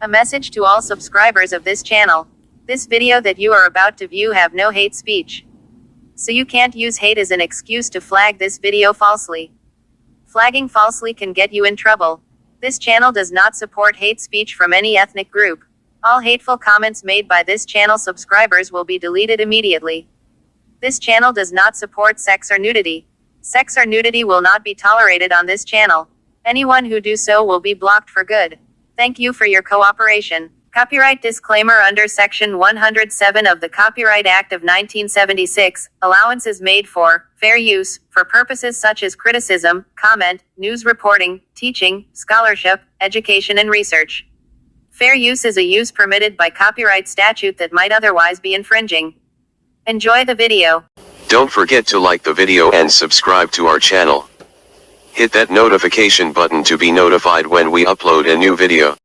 A message to all subscribers of this channel. This video that you are about to view have no hate speech. So you can't use hate as an excuse to flag this video falsely. Flagging falsely can get you in trouble. This channel does not support hate speech from any ethnic group. All hateful comments made by this channel subscribers will be deleted immediately. This channel does not support sex or nudity. Sex or nudity will not be tolerated on this channel. Anyone who do so will be blocked for good. Thank you for your cooperation. Copyright disclaimer. Under Section 107 of the Copyright Act of 1976, allowance is made for fair use, for purposes such as criticism, comment, news reporting, teaching, scholarship, education and research. Fair use is a use permitted by copyright statute that might otherwise be infringing. Enjoy the video. Don't forget to like the video and subscribe to our channel. Hit that notification button to be notified when we upload a new video.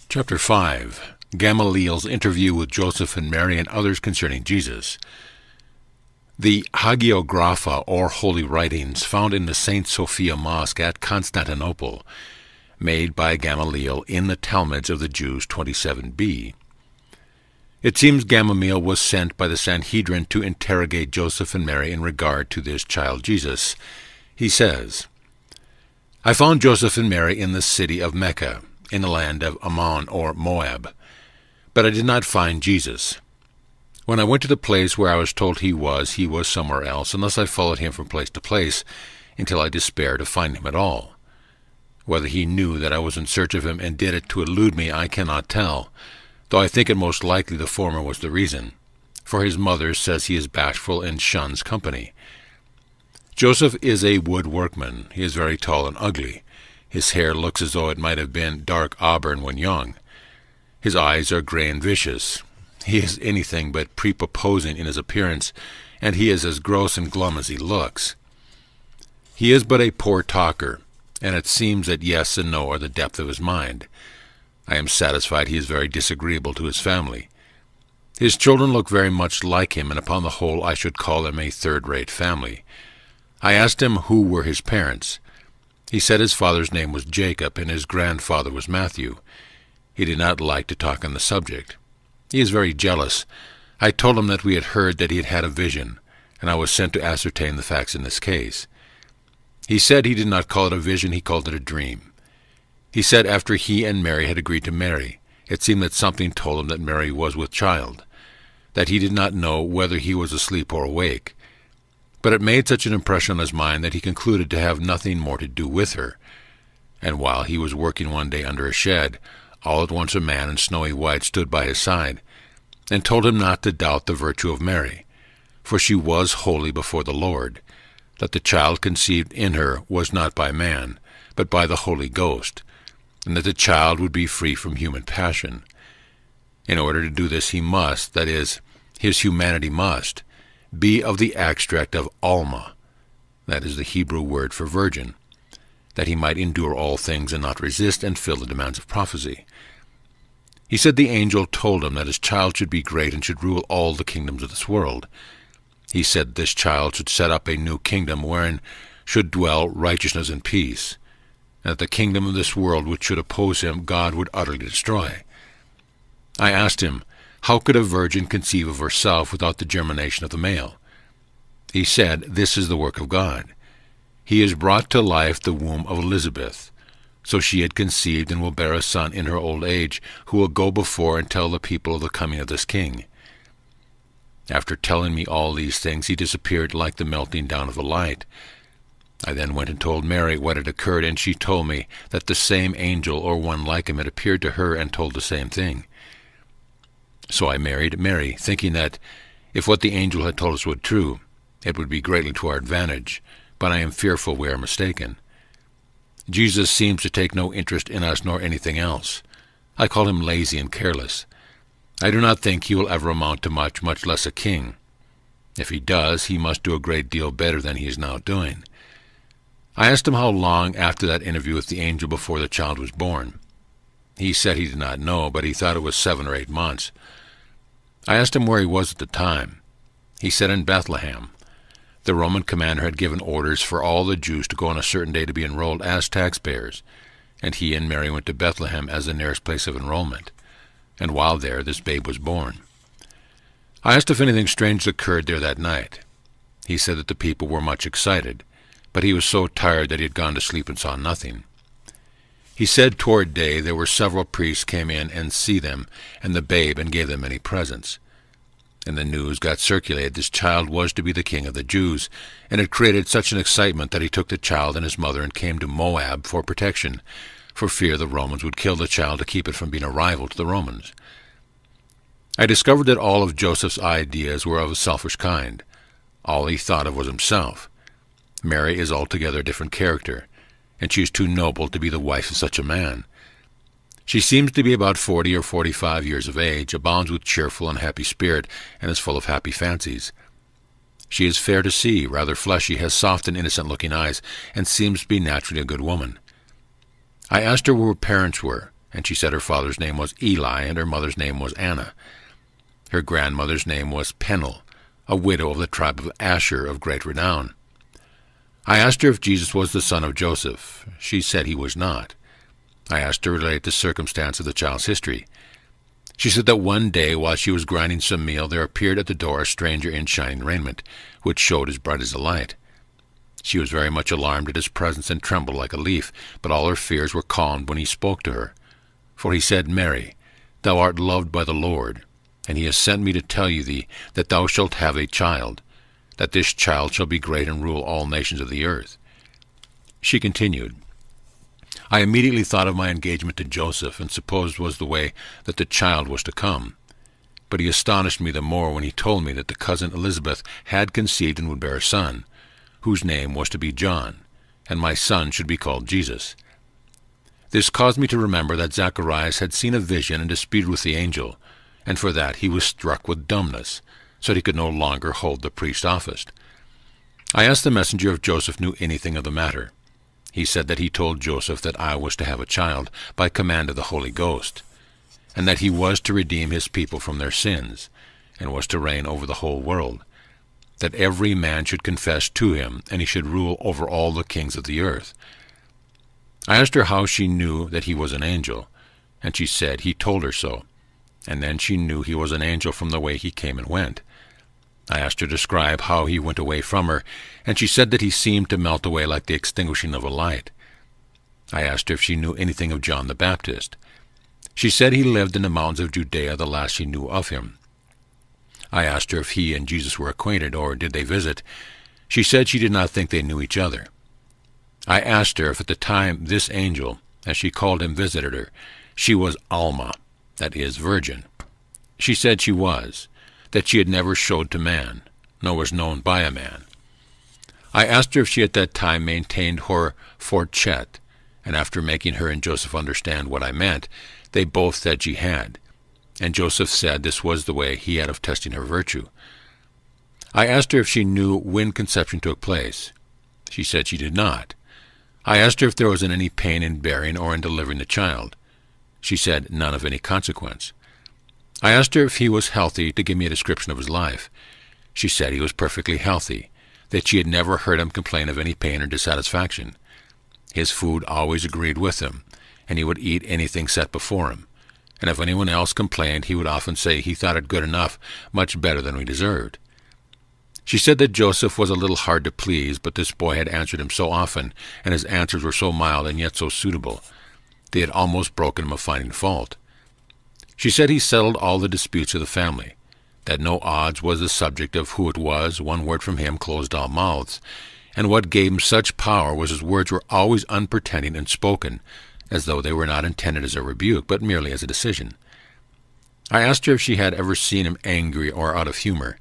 Chapter 5. Gamaliel's interview with Joseph and Mary and others concerning Jesus. The Hagiographa, or Holy Writings, found in the St. Sophia Mosque at Constantinople, made by Gamaliel in the Talmuds of the Jews 27b. It seems Gamaliel was sent by the Sanhedrin to interrogate Joseph and Mary in regard to this child Jesus. He says, I found Joseph and Mary in the city of Mecca, in the land of Ammon or Moab, but I did not find Jesus. When I went to the place where I was told he was somewhere else, and thus I followed him from place to place, until I despaired of finding him at all. Whether he knew that I was in search of him and did it to elude me, I cannot tell, though I think it most likely the former was the reason, for his mother says he is bashful and shuns company. Joseph is a wood workman. He is very tall and ugly. His hair looks as though it might have been dark auburn when young. His eyes are gray and vicious. He is anything but prepossessing in his appearance, and he is as gross and glum as he looks. He is but a poor talker, and it seems that yes and no are the depth of his mind. I am satisfied he is very disagreeable to his family. His children look very much like him, and upon the whole I should call them a third-rate family. I asked him who were his parents. He said his father's name was Jacob, and his grandfather was Matthew. He did not like to talk on the subject. He is very jealous. I told him that we had heard that he had had a vision, and I was sent to ascertain the facts in this case. He said he did not call it a vision, he called it a dream. He said after he and Mary had agreed to marry, it seemed that something told him that Mary was with child, that he did not know whether he was asleep or awake. But it made such an impression on his mind that he concluded to have nothing more to do with her. And while he was working one day under a shed, all at once a man in snowy white stood by his side, and told him not to doubt the virtue of Mary, for she was holy before the Lord, that the child conceived in her was not by man, but by the Holy Ghost, and that the child would be free from human passion. In order to do this he must, that is, his humanity must, be of the extract of Alma, that is the Hebrew word for virgin, that he might endure all things and not resist and fill the demands of prophecy. He said the angel told him that his child should be great and should rule all the kingdoms of this world. He said this child should set up a new kingdom wherein should dwell righteousness and peace, and that the kingdom of this world which should oppose him God would utterly destroy. I asked him, how could a virgin conceive of herself without the germination of the male? He said, this is the work of God. He has brought to life the womb of Elizabeth. So she had conceived and will bear a son in her old age, who will go before and tell the people of the coming of this king. After telling me all these things, he disappeared like the melting down of the light. I then went and told Mary what had occurred, and she told me that the same angel or one like him had appeared to her and told the same thing. So I married Mary, thinking that, if what the angel had told us were true, it would be greatly to our advantage, but I am fearful we are mistaken. Jesus seems to take no interest in us nor anything else. I call him lazy and careless. I do not think he will ever amount to much, much less a king. If he does, he must do a great deal better than he is now doing. I asked him how long after that interview with the angel before the child was born. He said he did not know, but he thought it was 7 or 8 months. I asked him where he was at the time. He said in Bethlehem. The Roman commander had given orders for all the Jews to go on a certain day to be enrolled as taxpayers. and he and Mary went to Bethlehem as the nearest place of enrollment. And while there, this babe was born. I asked if anything strange occurred there that night. He said that the people were much excited, but he was so tired that he had gone to sleep and saw nothing. He said toward day there were several priests came in and see them and the babe and gave them many presents. And the news got circulated this child was to be the king of the Jews, and it created such an excitement that he took the child and his mother and came to Moab for protection, for fear the Romans would kill the child to keep it from being a rival to the Romans. I discovered that all of Joseph's ideas were of a selfish kind. All he thought of was himself. Mary is altogether a different character, and she is too noble to be the wife of such a man. She seems to be about 40 or 45 years of age, abounds with cheerful and happy spirit, and is full of happy fancies. She is fair to see, rather fleshy, has soft and innocent-looking eyes, and seems to be naturally a good woman. I asked her who her parents were, and she said her father's name was Eli, and her mother's name was Anna. Her grandmother's name was Peniel, a widow of the tribe of Asher of great renown. I asked her if Jesus was the son of Joseph. She said he was not. I asked her to relate the circumstance of the child's history. She said that one day, while she was grinding some meal, there appeared at the door a stranger in shining raiment, which showed as bright as the light. She was very much alarmed at his presence and trembled like a leaf, but all her fears were calmed when he spoke to her. For he said, Mary, thou art loved by the Lord, and he has sent me to tell you thee that thou shalt have a child, that this child shall be great and rule all nations of the earth. She continued, I immediately thought of my engagement to Joseph, and supposed was the way that the child was to come. But he astonished me the more when he told me that the cousin Elizabeth had conceived and would bear a son, whose name was to be John, and my son should be called Jesus. This caused me to remember that Zacharias had seen a vision and disputed with the angel, and for that he was struck with dumbness, so that he could no longer hold the priest's office. I asked the messenger if Joseph knew anything of the matter. He said that he told Joseph that I was to have a child by command of the Holy Ghost, and that he was to redeem his people from their sins, and was to reign over the whole world, that every man should confess to him, and he should rule over all the kings of the earth. I asked her how she knew that he was an angel, and she said he told her so, and then she knew he was an angel from the way he came and went. I asked her to describe how he went away from her, and she said that he seemed to melt away like the extinguishing of a light. I asked her if she knew anything of John the Baptist. She said he lived in the mountains of Judea, the last she knew of him. I asked her if he and Jesus were acquainted, or did they visit. She said she did not think they knew each other. I asked her if at the time this angel, as she called him, visited her, she was Alma, that is, virgin. She said she was, that she had never showed to man, nor was known by a man. I asked her if she at that time maintained her forchet, and after making her and Joseph understand what I meant, they both said she had, and Joseph said this was the way he had of testing her virtue. I asked her if she knew when conception took place. She said she did not. I asked her if there was any pain in bearing or in delivering the child. She said none of any consequence. I asked her if he was healthy to give me a description of his life. She said he was perfectly healthy, that she had never heard him complain of any pain or dissatisfaction. His food always agreed with him, and he would eat anything set before him, and if anyone else complained, he would often say he thought it good enough, much better than we deserved. She said that Joseph was a little hard to please, but this boy had answered him so often, and his answers were so mild and yet so suitable, they had almost broken him of finding fault. She said he settled all the disputes of the family, that no odds was the subject of who it was, one word from him closed all mouths, and what gave him such power was his words were always unpretending and spoken, as though they were not intended as a rebuke, but merely as a decision. I asked her if she had ever seen him angry or out of humor.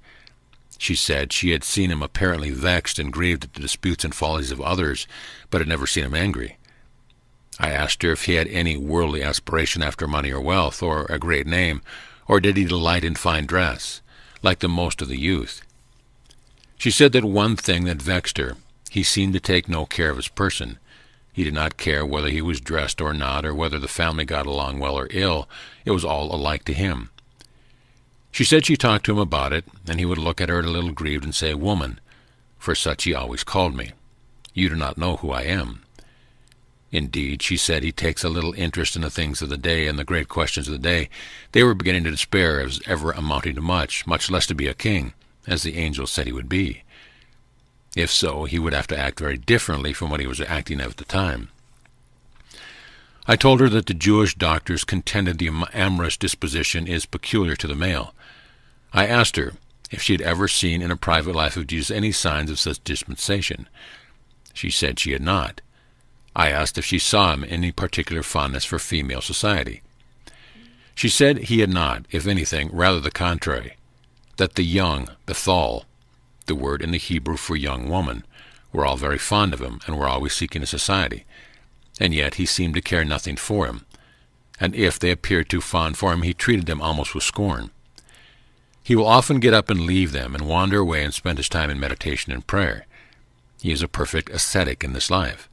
She said she had seen him apparently vexed and grieved at the disputes and follies of others, but had never seen him angry. I asked her if he had any worldly aspiration after money or wealth, or a great name, or did he delight in fine dress, like the most of the youth. She said that one thing that vexed her, he seemed to take no care of his person. He did not care whether he was dressed or not, or whether the family got along well or ill. It was all alike to him. She said she talked to him about it, and he would look at her a little grieved and say, "Woman," for such he always called me, "you do not know who I am." Indeed, she said he takes a little interest in the things of the day and the great questions of the day. They were beginning to despair of ever amounting to much less to be a king, as the angel said he would be. If so, he would have to act very differently from what he was acting at the time. I told her that the Jewish doctors contended the amorous disposition is peculiar to the male. I asked her if she had ever seen in a private life of Jesus any signs of such dispensation. She said she had not. I asked if she saw him in any particular fondness for female society. She said he had not, if anything, rather the contrary, that the young, Bethal, the word in the Hebrew for young woman, were all very fond of him and were always seeking his society, and yet he seemed to care nothing for him, and if they appeared too fond for him, he treated them almost with scorn. He will often get up and leave them and wander away and spend his time in meditation and prayer. He is a perfect ascetic in this life.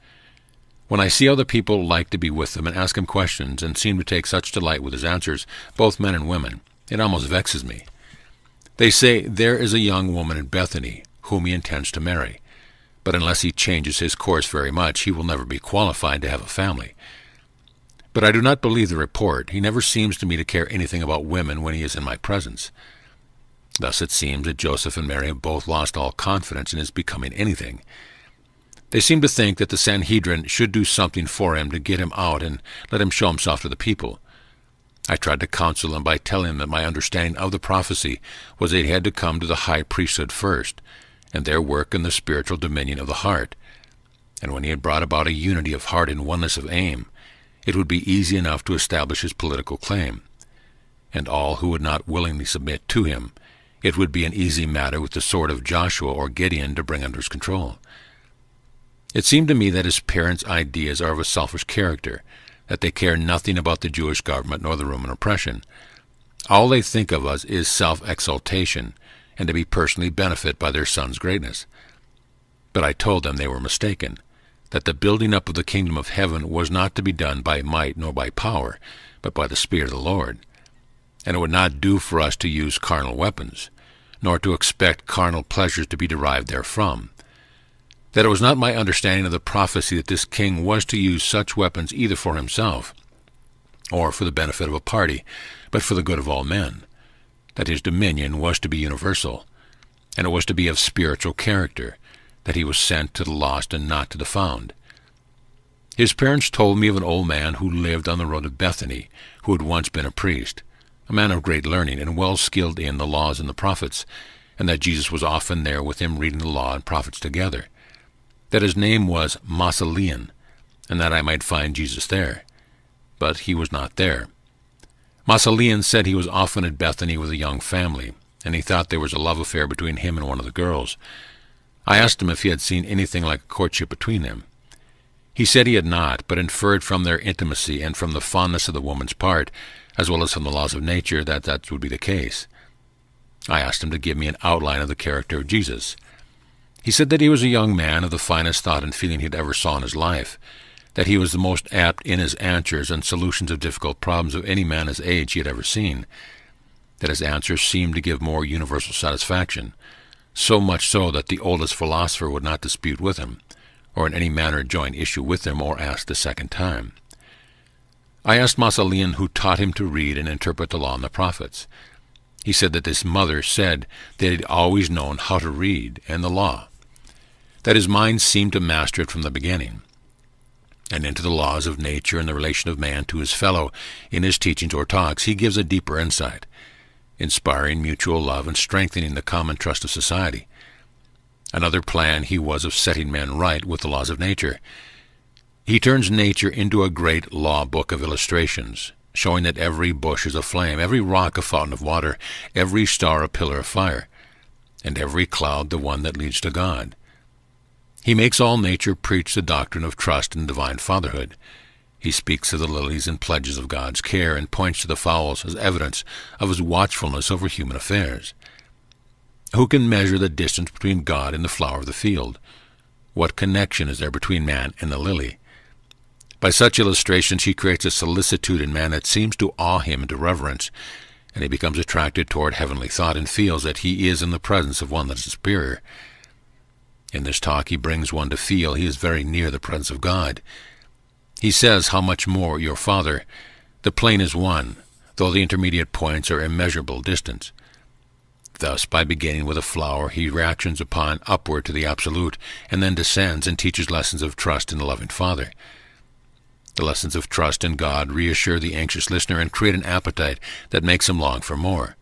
When I see other people like to be with him and ask him questions and seem to take such delight with his answers, both men and women, it almost vexes me. They say there is a young woman in Bethany whom he intends to marry, but unless he changes his course very much, he will never be qualified to have a family. But I do not believe the report. He never seems to me to care anything about women when he is in my presence. Thus it seems that Joseph and Mary have both lost all confidence in his becoming anything. They seem to think that the Sanhedrin should do something for him to get him out and let him show himself to the people. I tried to counsel him by telling him that my understanding of the prophecy was that he had to come to the high priesthood first, and there work in the spiritual dominion of the heart. And when he had brought about a unity of heart and oneness of aim, it would be easy enough to establish his political claim. And all who would not willingly submit to him, it would be an easy matter with the sword of Joshua or Gideon to bring under his control. It seemed to me that his parents' ideas are of a selfish character, that they care nothing about the Jewish government nor the Roman oppression. All they think of us is self-exaltation, and to be personally benefited by their son's greatness. But I told them they were mistaken, that the building up of the kingdom of heaven was not to be done by might nor by power, but by the Spirit of the Lord. And it would not do for us to use carnal weapons, nor to expect carnal pleasures to be derived therefrom. That it was not my understanding of the prophecy that this king was to use such weapons either for himself or for the benefit of a party, but for the good of all men, that his dominion was to be universal, and it was to be of spiritual character, that he was sent to the lost and not to the found. His parents told me of an old man who lived on the road to Bethany, who had once been a priest, a man of great learning and well skilled in the laws and the prophets, and that Jesus was often there with him reading the law and prophets together, that his name was Gamaliel, and that I might find Jesus there. But he was not there. Gamaliel said he was often at Bethany with a young family, and he thought there was a love affair between him and one of the girls. I asked him if he had seen anything like a courtship between them. He said he had not, but inferred from their intimacy and from the fondness of the woman's part, as well as from the laws of nature, that that would be the case. I asked him to give me an outline of the character of Jesus. He said that he was a young man of the finest thought and feeling he had ever saw in his life, that he was the most apt in his answers and solutions of difficult problems of any man his age he had ever seen, that his answers seemed to give more universal satisfaction, so much so that the oldest philosopher would not dispute with him, or in any manner join issue with him or ask the second time. I asked Gamaliel who taught him to read and interpret the law and the prophets. He said that his mother said that he had always known how to read and the law, that his mind seemed to master it from the beginning, and into the laws of nature and the relation of man to his fellow in his teachings or talks he gives a deeper insight, inspiring mutual love and strengthening the common trust of society. Another plan he was of setting men right with the laws of nature. He turns nature into a great law book of illustrations, showing that every bush is a flame, every rock a fountain of water, every star a pillar of fire, and every cloud the one that leads to God. He makes all nature preach the doctrine of trust in divine fatherhood. He speaks of the lilies and pledges of God's care, and points to the fowls as evidence of his watchfulness over human affairs. Who can measure the distance between God and the flower of the field? What connection is there between man and the lily? By such illustrations he creates a solicitude in man that seems to awe him into reverence, and he becomes attracted toward heavenly thought and feels that he is in the presence of one that is superior. In this talk he brings one to feel he is very near the presence of God. He says, how much more your Father. The plane is one, though the intermediate points are immeasurable distance. Thus, by beginning with a flower, he reactions upon upward to the absolute, and then descends and teaches lessons of trust in the loving Father. The lessons of trust in God reassure the anxious listener and create an appetite that makes him long for more.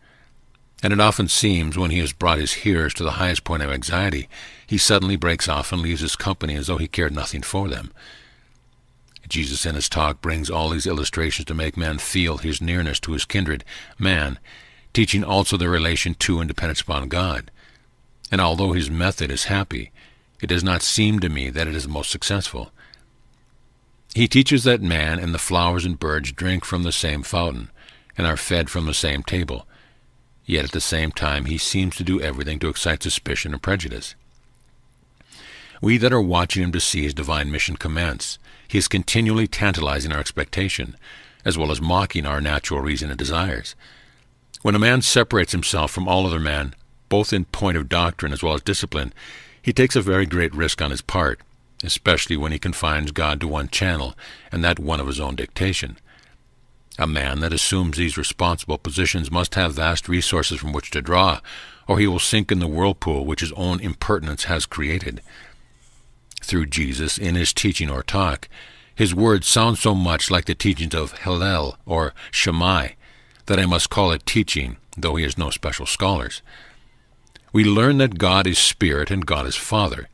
And it often seems, when he has brought his hearers to the highest point of anxiety, he suddenly breaks off and leaves his company as though he cared nothing for them. Jesus in his talk brings all these illustrations to make man feel his nearness to his kindred, man, teaching also their relation to and dependence upon God. And although his method is happy, it does not seem to me that it is most successful. He teaches that man and the flowers and birds drink from the same fountain, and are fed from the same table. Yet at the same time he seems to do everything to excite suspicion and prejudice. We that are watching him to see his divine mission commence, he is continually tantalizing our expectation, as well as mocking our natural reason and desires. When a man separates himself from all other men, both in point of doctrine as well as discipline, he takes a very great risk on his part, especially when he confines God to one channel, and that one of his own dictation. A man that assumes these responsible positions must have vast resources from which to draw, or he will sink in the whirlpool which his own impertinence has created. Through Jesus, in his teaching or talk, his words sound so much like the teachings of Hillel or Shammai that I must call it teaching, though he has no special scholars. We learn that God is Spirit and God is Father,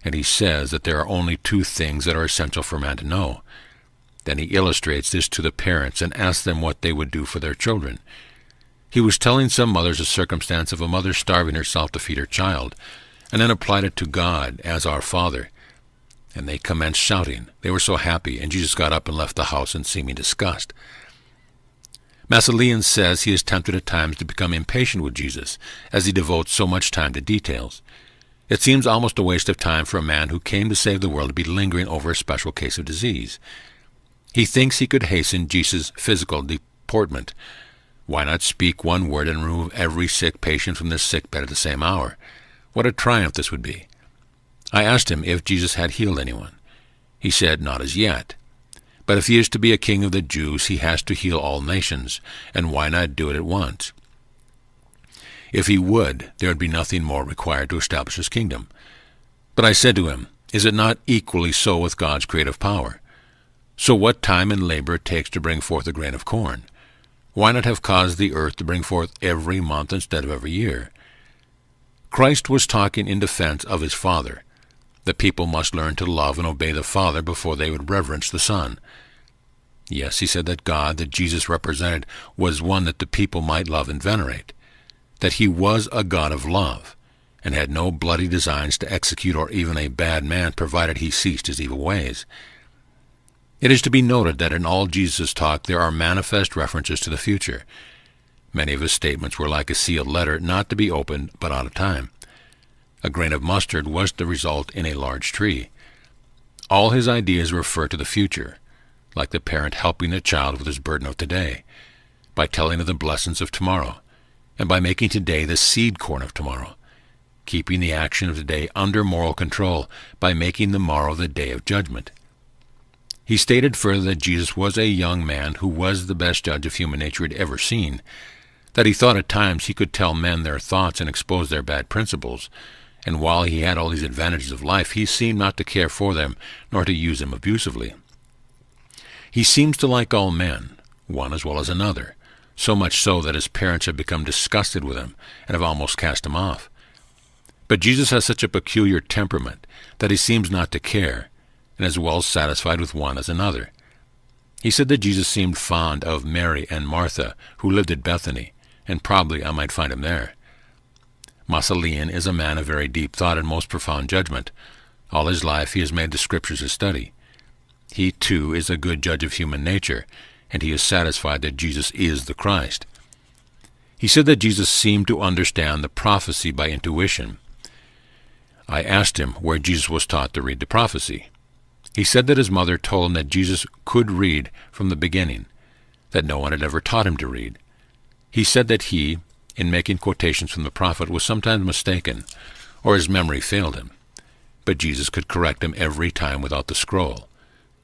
and he says that there are only two things that are essential for man to know. Then he illustrates this to the parents and asks them what they would do for their children. He was telling some mothers a circumstance of a mother starving herself to feed her child, and then applied it to God as our Father. And they commenced shouting. They were so happy, and Jesus got up and left the house in seeming disgust. Gamaliel says he is tempted at times to become impatient with Jesus, as he devotes so much time to details. It seems almost a waste of time for a man who came to save the world to be lingering over a special case of disease. He thinks he could hasten Jesus' physical deportment. Why not speak one word and remove every sick patient from this sick bed at the same hour? What a triumph this would be! I asked him if Jesus had healed anyone. He said, not as yet. But if he is to be a king of the Jews, he has to heal all nations, and why not do it at once? If he would, there would be nothing more required to establish his kingdom. But I said to him, is it not equally so with God's creative power? So what time and labor it takes to bring forth a grain of corn? Why not have caused the earth to bring forth every month instead of every year? Christ was talking in defense of his Father. The people must learn to love and obey the Father before they would reverence the Son. Yes, he said that God that Jesus represented was one that the people might love and venerate, that he was a God of love, and had no bloody designs to execute or even a bad man, provided he ceased his evil ways. It is to be noted that in all Jesus' talk there are manifest references to the future. Many of his statements were like a sealed letter, not to be opened but out of time. A grain of mustard was the result in a large tree. All his ideas refer to the future, like the parent helping the child with his burden of today, by telling of the blessings of tomorrow, and by making today the seed corn of tomorrow, keeping the action of today under moral control by making the morrow the day of judgment. He stated further that Jesus was a young man who was the best judge of human nature he had ever seen, that he thought at times he could tell men their thoughts and expose their bad principles, and while he had all these advantages of life, he seemed not to care for them, nor to use them abusively. He seems to like all men, one as well as another, so much so that his parents have become disgusted with him and have almost cast him off. But Jesus has such a peculiar temperament that he seems not to care, and as well satisfied with one as another. He said that Jesus seemed fond of Mary and Martha, who lived at Bethany, and probably I might find him there. Gamaliel is a man of very deep thought and most profound judgment. All his life he has made the Scriptures his study. He, too, is a good judge of human nature, and he is satisfied that Jesus is the Christ. He said that Jesus seemed to understand the prophecy by intuition. I asked him where Jesus was taught to read the prophecy. He said that his mother told him that Jesus could read from the beginning, that no one had ever taught him to read. He said that he, in making quotations from the prophet, was sometimes mistaken, or his memory failed him, but Jesus could correct him every time without the scroll.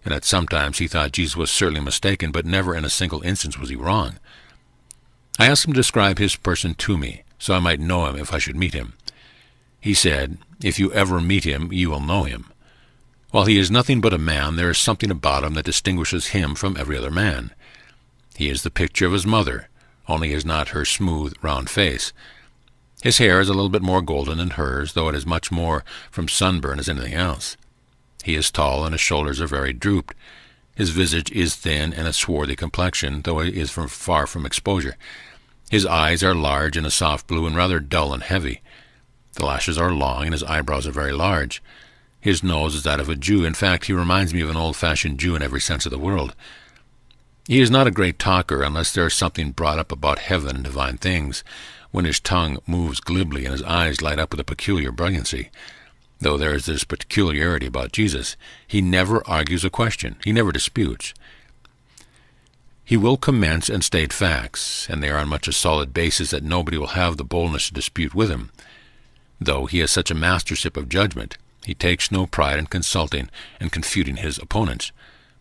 and that sometimes he thought Jesus was certainly mistaken, but never in a single instance was he wrong. I asked him to describe his person to me, so I might know him if I should meet him. He said, "If you ever meet him, you will know him. While he is nothing but a man, there is something about him that distinguishes him from every other man. He is the picture of his mother, only he has not her smooth, round face. His hair is a little bit more golden than hers, though it is much more from sunburn as anything else. He is tall, and his shoulders are very drooped. His visage is thin and a swarthy complexion, though it is far from exposure. His eyes are large and a soft blue, and rather dull and heavy. The lashes are long, and his eyebrows are very large. His nose is that of a Jew. In fact, he reminds me of an old-fashioned Jew in every sense of the word. He is not a great talker unless there is something brought up about heaven and divine things, when his tongue moves glibly and his eyes light up with a peculiar brilliancy. Though there is this peculiarity about Jesus, he never argues a question. He never disputes. He will commence and state facts, and they are on much a solid basis that nobody will have the boldness to dispute with him. Though he has such a mastership of judgment, he takes no pride in consulting and confuting his opponents,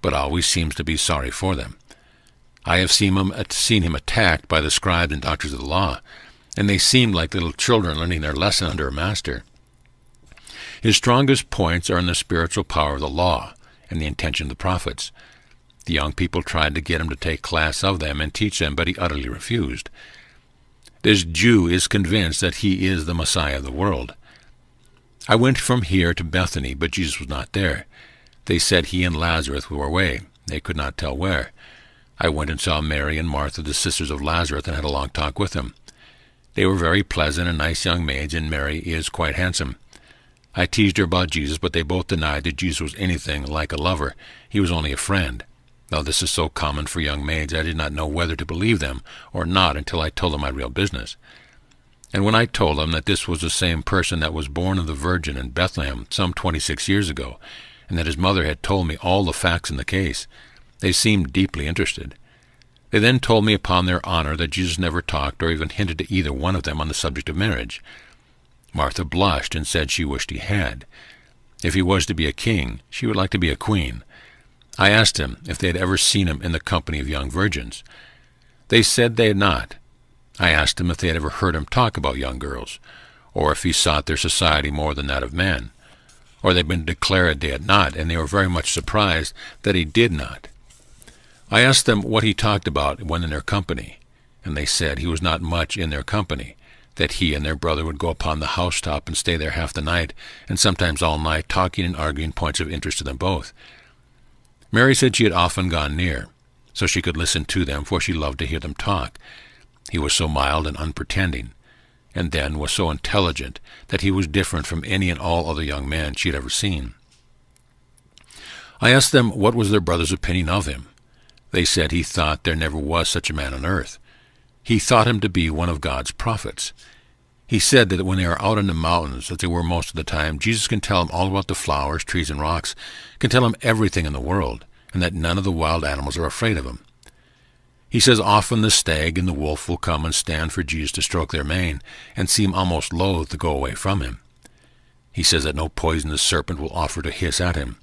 but always seems to be sorry for them. I have seen him attacked by the scribes and doctors of the law, and they seemed like little children learning their lesson under a master. His strongest points are in the spiritual power of the law and the intention of the prophets. The young people tried to get him to take class of them and teach them, but he utterly refused. This Jew is convinced that he is the Messiah of the world. I went from here to Bethany, but Jesus was not there. They said he and Lazarus were away. They could not tell where. I went and saw Mary and Martha, the sisters of Lazarus, and had a long talk with them. They were very pleasant and nice young maids, and Mary is quite handsome. I teased her about Jesus, but they both denied that Jesus was anything like a lover. He was only a friend. Now this is so common for young maids, I did not know whether to believe them or not until I told them my real business. And when I told them that this was the same person that was born of the Virgin in Bethlehem some 26 years ago, and that his mother had told me all the facts in the case, they seemed deeply interested. They then told me upon their honor that Jesus never talked or even hinted to either one of them on the subject of marriage. Martha blushed and said she wished he had. If he was to be a king, she would like to be a queen. I asked him if they had ever seen him in the company of young virgins. They said they had not. I asked him if they had ever heard him talk about young girls, or if he sought their society more than that of men, or they had been declared they had not, and they were very much surprised that he did not. I asked them what he talked about when in their company, and they said he was not much in their company, that he and their brother would go upon the housetop and stay there half the night, and sometimes all night, talking and arguing points of interest to them both. Mary said she had often gone near, so she could listen to them, for she loved to hear them talk. He was so mild and unpretending, and then was so intelligent that he was different from any and all other young men she had ever seen. I asked them what was their brother's opinion of him. They said he thought there never was such a man on earth. He thought him to be one of God's prophets. He said that when they are out in the mountains, as they were most of the time, Jesus can tell him all about the flowers, trees, and rocks, can tell him everything in the world, and that none of the wild animals are afraid of him. He says often the stag and the wolf will come and stand for Jesus to stroke their mane, and seem almost loath to go away from him. He says that no poisonous serpent will offer to hiss at him.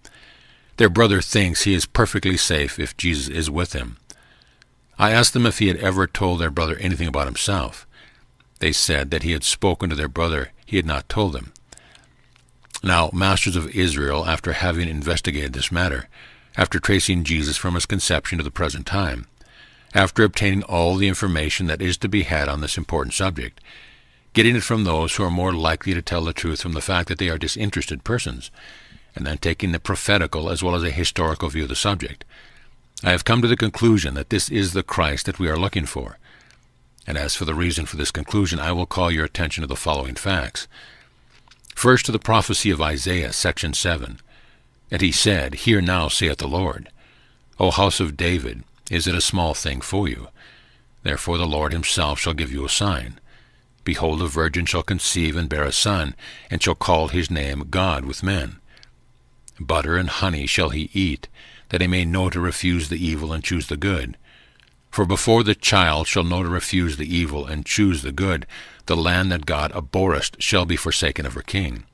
Their brother thinks he is perfectly safe if Jesus is with him. I asked them if he had ever told their brother anything about himself. They said that he had spoken to their brother, he had not told them. Now, masters of Israel, after having investigated this matter, after tracing Jesus from his conception to the present time, after obtaining all the information that is to be had on this important subject, getting it from those who are more likely to tell the truth from the fact that they are disinterested persons, and then taking the prophetical as well as a historical view of the subject, I have come to the conclusion that this is the Christ that we are looking for. And as for the reason for this conclusion, I will call your attention to the following facts. First, to the prophecy of Isaiah, section 7. And he said, Hear now, saith the Lord, O house of David, is it a small thing for you? Therefore the Lord himself shall give you a sign. Behold, a virgin shall conceive and bear a son, and shall call his name God with men. Butter and honey shall he eat, that he may know to refuse the evil and choose the good. For before the child shall know to refuse the evil and choose the good, the land that God abhorreth shall be forsaken of her king.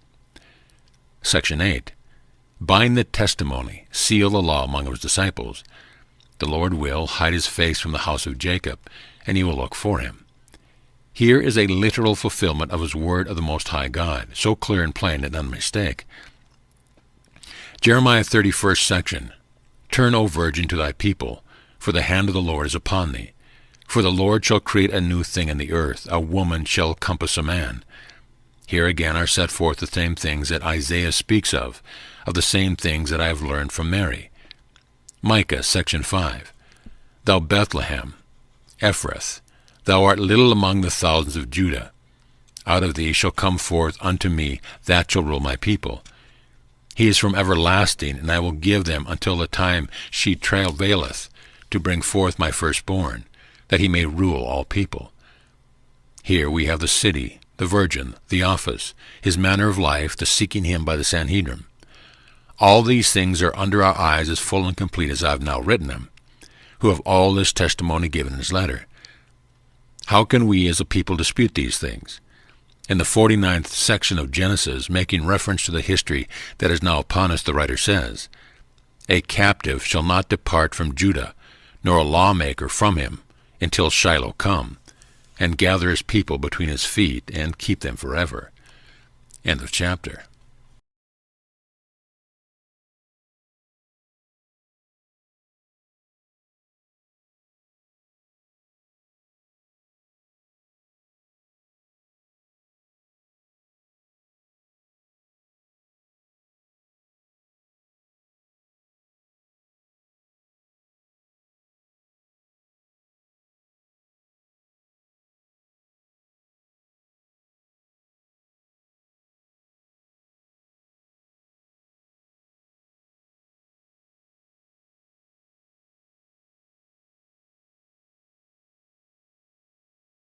Section 8. bind the testimony, seal the law among his disciples. The Lord will hide his face from the house of Jacob, and he will look for him. Here is a literal fulfillment of his word of the Most High God, so clear and plain and unmistake. Jeremiah 31st section. Turn, O virgin, to thy people, for the hand of the Lord is upon thee. For the Lord shall create a new thing in the earth, a woman shall compass a man. Here again are set forth the same things that Isaiah speaks of the same things that I have learned from Mary. Micah, section 5. Thou Bethlehem, Ephrath, thou art little among the thousands of Judah. Out of thee shall come forth unto me that shall rule my people. He is from everlasting, and I will give them until the time she travaileth, to bring forth my firstborn, that he may rule all people. Here we have the city, the virgin, the office, his manner of life, the seeking him by the Sanhedrin. All these things are under our eyes as full and complete as I have now written them, who have all this testimony given in his letter. How can we as a people dispute these things? In the 49th section of Genesis, making reference to the history that is now upon us, the writer says, A captive shall not depart from Judah, nor a lawmaker from him, until Shiloh come, and gather his people between his feet, and keep them forever. End of chapter.